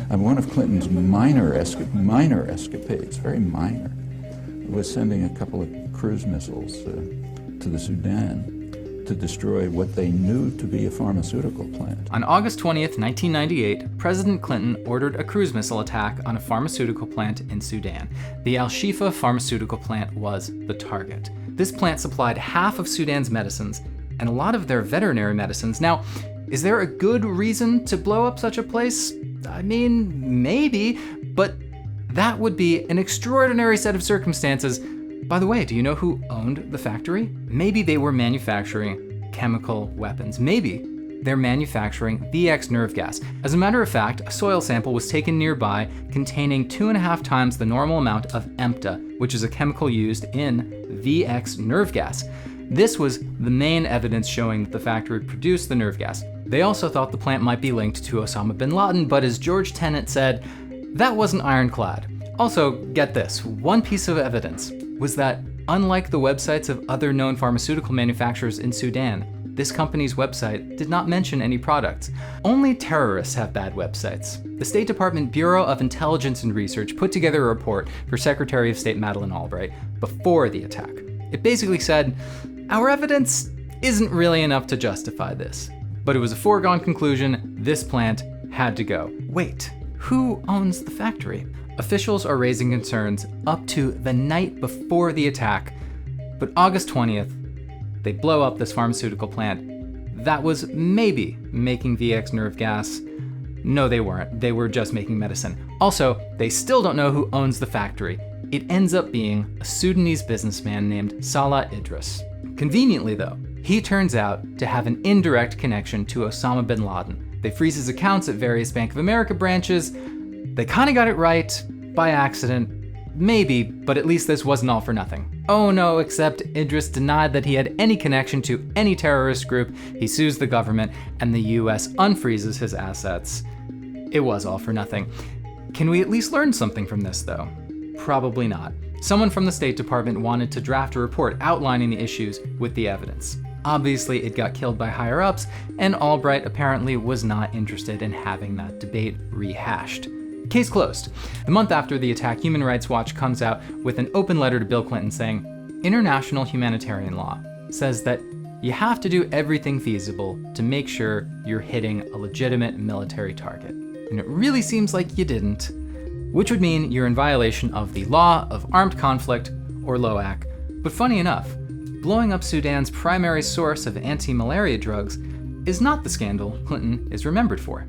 One of Clinton's minor escapades, very minor, was sending a couple of cruise missiles to the Sudan to destroy what they knew to be a pharmaceutical plant. On August 20th, 1998, President Clinton ordered a cruise missile attack on a pharmaceutical plant in Sudan. The Al-Shifa Pharmaceutical Plant was the target. This plant supplied half of Sudan's medicines and a lot of their veterinary medicines. Now, is there a good reason to blow up such a place? I mean, maybe, but that would be an extraordinary set of circumstances. By the way, do you know who owned the factory? Maybe they were manufacturing chemical weapons. Maybe they're manufacturing VX nerve gas. As a matter of fact, a soil sample was taken nearby containing 2.5 times the normal amount of EMTA, which is a chemical used in VX nerve gas. This was the main evidence showing that the factory produced the nerve gas. They also thought the plant might be linked to Osama bin Laden, but as George Tenet said, that wasn't ironclad. Also, get this, one piece of evidence was that, unlike the websites of other known pharmaceutical manufacturers in Sudan, this company's website did not mention any products. Only terrorists have bad websites. The State Department Bureau of Intelligence and Research put together a report for Secretary of State Madeleine Albright before the attack. It basically said, our evidence isn't really enough to justify this. But it was a foregone conclusion, this plant had to go. Wait, who owns the factory? Officials are raising concerns up to the night before the attack, but August 20th, they blow up this pharmaceutical plant that was maybe making VX nerve gas. No, they weren't. They were just making medicine. Also, they still don't know who owns the factory. It ends up being a Sudanese businessman named Salah Idris. Conveniently though, he turns out to have an indirect connection to Osama bin Laden. They freeze his accounts at various Bank of America branches. They kinda got it right, by accident, maybe, but at least this wasn't all for nothing. Oh no, except Idris denied that he had any connection to any terrorist group. He sues the government, and the US unfreezes his assets. It was all for nothing. Can we at least learn something from this though? Probably not. Someone from the State Department wanted to draft a report outlining the issues with the evidence. Obviously, it got killed by higher-ups, and Albright apparently was not interested in having that debate rehashed. Case closed. The month after the attack, Human Rights Watch comes out with an open letter to Bill Clinton saying, international humanitarian law says that you have to do everything feasible to make sure you're hitting a legitimate military target. And it really seems like you didn't, which would mean you're in violation of the law of armed conflict, or LOAC. But funny enough, blowing up Sudan's primary source of anti-malaria drugs is not the scandal Clinton is remembered for.